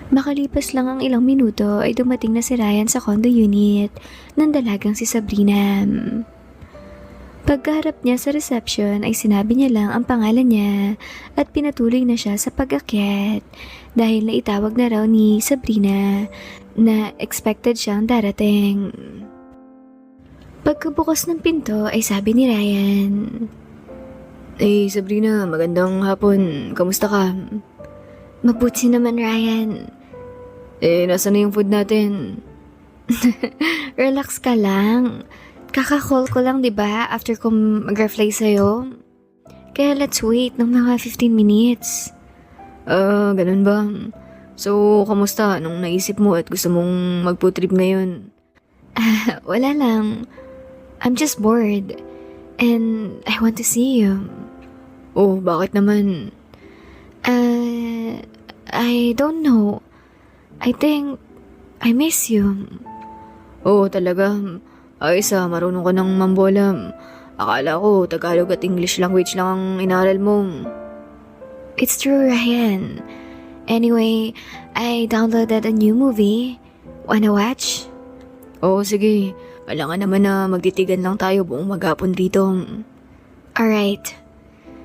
Makalipas lang ang ilang minuto ay dumating na si Ryan sa condo unit ng dalagang si Sabrina. Pagkaharap niya sa reception ay sinabi niya lang ang pangalan niya at pinatuloy na siya sa pag-akyat dahil naitawag na raw ni Sabrina na expected siyang darating. Pagkabukas ng pinto ay sabi ni Ryan, Sabrina, magandang hapon. Kamusta ka? "Mabuti naman, Ryan. Nasaan na yung food natin? Relax ka lang. Kaka-call ko lang 'di ba after ko mag-reply sa'yo. Kaya let's wait ng mga 15 minutes." Ganun ba? So, kamusta? Anong naisip mo at gusto mong mag-food trip ngayon? Wala lang. I'm just bored. And I want to see you. Oh, bakit naman? I don't know. I think I miss you. Oh, talaga? Ayos marunong ka ng mambola. Akala ko, Tagalog at English language lang ang inaral mo. It's true, Ryan. Anyway, I downloaded a new movie. Wanna watch? Oh, sige. Kailangan naman na magtitigan lang tayo buong maghapon rito. Alright.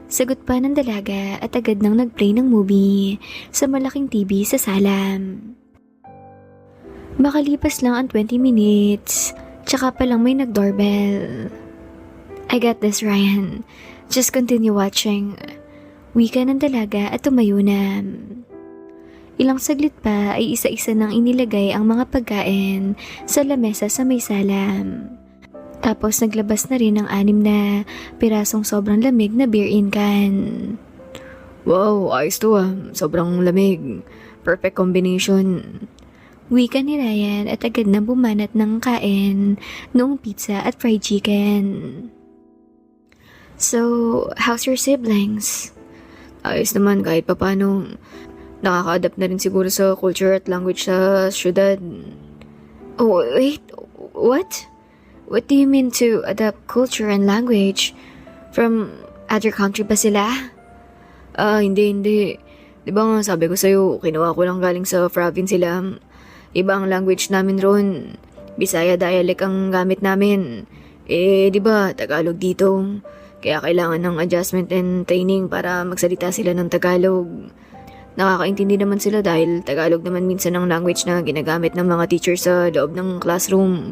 Sagot pa ng dalaga at agad nang nag-play ng movie sa malaking TV sa salam. Makalipas lang ang 20 minutes, tsaka pa lang may nag-doorbell. "I got this, Ryan. Just continue watching." Wika ng dalaga at tumayo na. Ilang saglit pa ay isa-isa nang inilagay ang mga pagkain sa lamesa sa may salam. Tapos naglabas na rin ang 6 na pirasong sobrang lamig na beer-in can. Wow, ayos to Sobrang lamig. Perfect combination. Wika ni Ryan at agad na bumanat ng kain noong pizza at fried chicken. "So, how's your siblings?" Ayos naman kahit papano. Nakaka-adapt na rin siguro sa culture at language sa syudad. Oh, wait, what? What do you mean to adapt culture and language? From other country ba sila? Hindi. Di ba nga sabi ko sa'yo, kinuha ko lang galing sa province sila. Iba ang language namin ron. Bisaya dialect ang gamit namin. Di ba, Tagalog dito. Kaya kailangan ng adjustment and training para magsalita sila ng Tagalog. Nakakaintindi naman sila dahil Tagalog naman minsan ang language na ginagamit ng mga teacher sa loob ng classroom.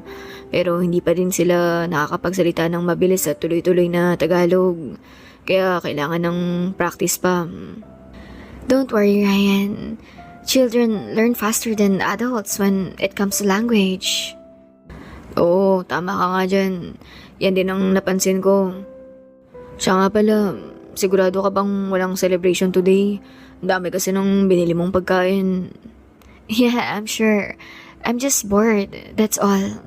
Pero hindi pa rin sila nakakapagsalita ng mabilis at tuloy-tuloy na Tagalog. Kaya kailangan ng practice pa. Don't worry, Ryan. Children learn faster than adults when it comes to language. Oo, tama ka nga dyan. Yan din ang napansin ko. Siya nga pala, sigurado ka bang walang celebration today? Ang dami kasi nung binili mong pagkain. Yeah, I'm sure. I'm just bored, that's all.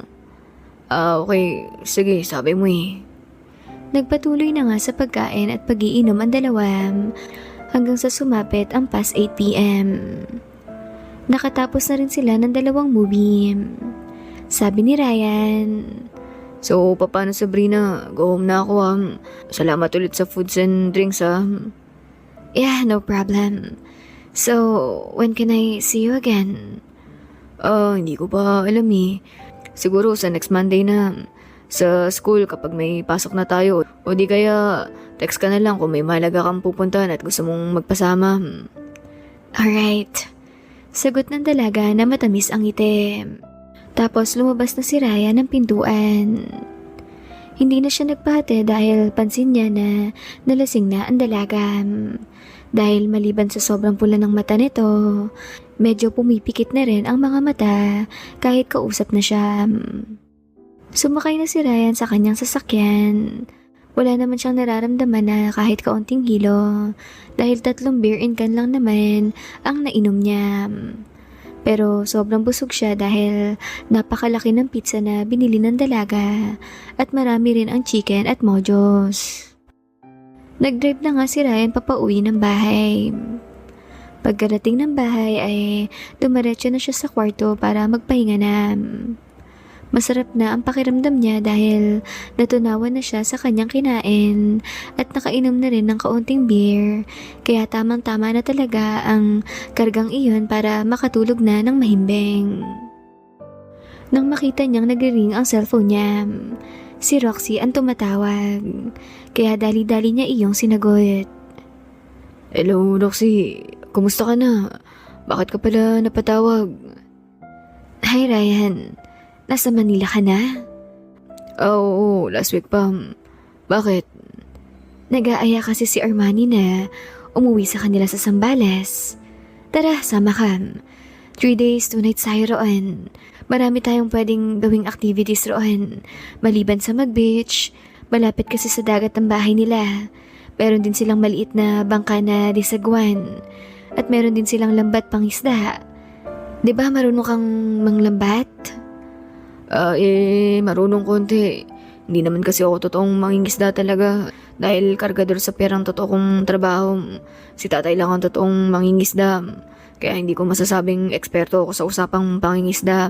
Okay. Sige, sabi mo Nagpatuloy na nga sa pagkain at pag-iinom ang dalawa hanggang sa sumapit ang past 8 p.m. Nakatapos na rin sila ng 2 movie. Sabi ni Ryan, So, paano Sabrina? Go home na ako Salamat ulit sa foods and drinks "Yeah, no problem. So, when can I see you again?" Hindi ko pa alam Siguro sa next Monday na. Sa school kapag may pasok na tayo. O di kaya text ka na lang kung may mahalaga kang pupuntahan at gusto mong magpasama. Alright. Sagot ng dalaga na matamis ang ngiti. Tapos lumabas na si Ryan ng pintuan. Hindi na siya nagpahati dahil pansin niya na nalasing na ang dalaga. Dahil maliban sa sobrang pula ng mata nito, medyo pumipikit na rin ang mga mata kahit kausap na siya. Sumakay na si Ryan sa kanyang sasakyan. Wala naman siyang nararamdaman na kahit kaunting hilo dahil 3 beer-in can lang naman ang nainom niya. Pero sobrang busog siya dahil napakalaki ng pizza na binili ng dalaga at marami rin ang chicken at mojos. Nag-drive na nga si Ryan papauwi ng bahay. Pagkarating ng bahay ay dumiretso na siya sa kwarto para magpahinga na. Masarap na ang pakiramdam niya dahil natunawan na siya sa kanyang kinain at nakainom na rin ng kaunting beer. Kaya tamang-tama na talaga ang kargang iyon para makatulog na ng mahimbing. Nang makita niyang nagre-ring ang cellphone niya, si Roxy ang tumatawag. Kaya dali-dali niya iyong sinagot. Hello, Roxy. Kumusta ka na? Bakit ka pala napatawag? Hi Ryan, nasa Manila ka na? Oo, last week pa. Bakit? Nag-aaya kasi si Armani na umuwi sa kanila sa Zambales. Tara, sama ka. 3 days, 2 nights tayo roon. Marami tayong pwedeng gawing activities roon. Maliban sa mag-beach, malapit kasi sa dagat ang bahay nila. Meron din silang maliit na bangka na disagwan. At meron din silang lambat pang isda. 'Di ba marunong kang manglambat? Marunong konti. Hindi naman kasi ako totoong mangingisda talaga. Dahil kargador sa perang totoo kong trabaho. Si tatay lang ang totoong mangingisda. Kaya hindi ko masasabing eksperto ako sa usapang pangingisda.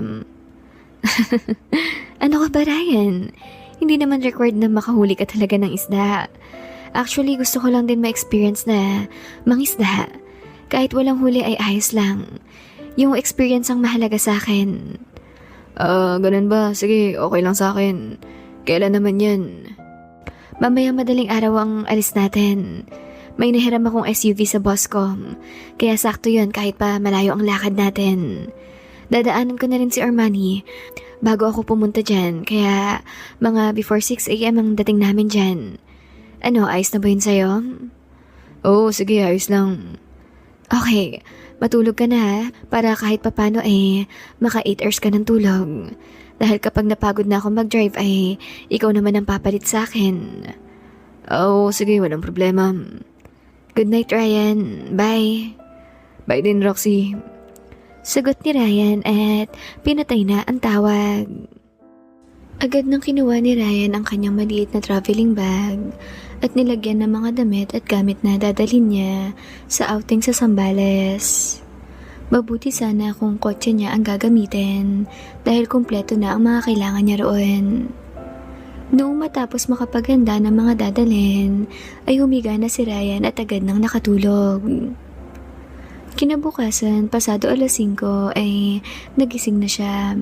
Ano ka ba, Ryan? Hindi naman required na makahuli ka talaga ng isda. Actually, gusto ko lang din ma-experience na mangisda. Kahit walang huli ay ayos lang. Yung experience ang mahalaga sa akin. Ganun ba? Sige, okay lang sa akin. Kailan naman yan? Mamaya madaling araw ang alis natin. May nahiram akong SUV sa boss ko. Kaya sakto yun kahit pa malayo ang lakad natin. Dadaanan ko na rin si Armani bago ako pumunta dyan. Kaya mga before 6 a.m. ang dating namin dyan. Ano, ayos na ba yun sa'yo? Oo, sige, ayos lang. Okay, matulog ka na ha, para kahit papano maka 8 hours ka ng tulog. Dahil kapag napagod na ako mag-drive ay ikaw naman ang papalit sa akin. Oo, sige, walang problema. Good night, Ryan. Bye. Bye din, Roxy. Sagot ni Ryan at pinatay na ang tawag. Agad nang kinuha ni Ryan ang kanyang maliit na traveling bag at nilagyan ng mga damit at gamit na dadalhin niya sa outing sa Zambales. Mabuti sana kung kotse niya ang gagamitin dahil kumpleto na ang mga kailangan niya roon. Noong matapos makapaghanda ng mga dadalhin, ay humiga na si Ryan at agad nang nakatulog. Kinabukasan, pasado 5:00 ay nagising na siya.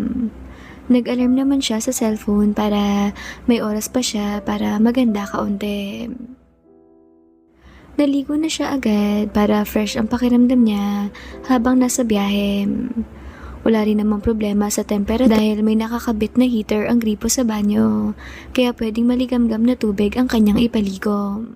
Nag-alarm naman siya sa cellphone para may oras pa siya para maganda kaunti. Naligo na siya agad para fresh ang pakiramdam niya habang nasa biyahe. Wala rin namang problema sa temperature dahil may nakakabit na heater ang gripo sa banyo, kaya pwedeng maligamgam na tubig ang kanyang ipaligo.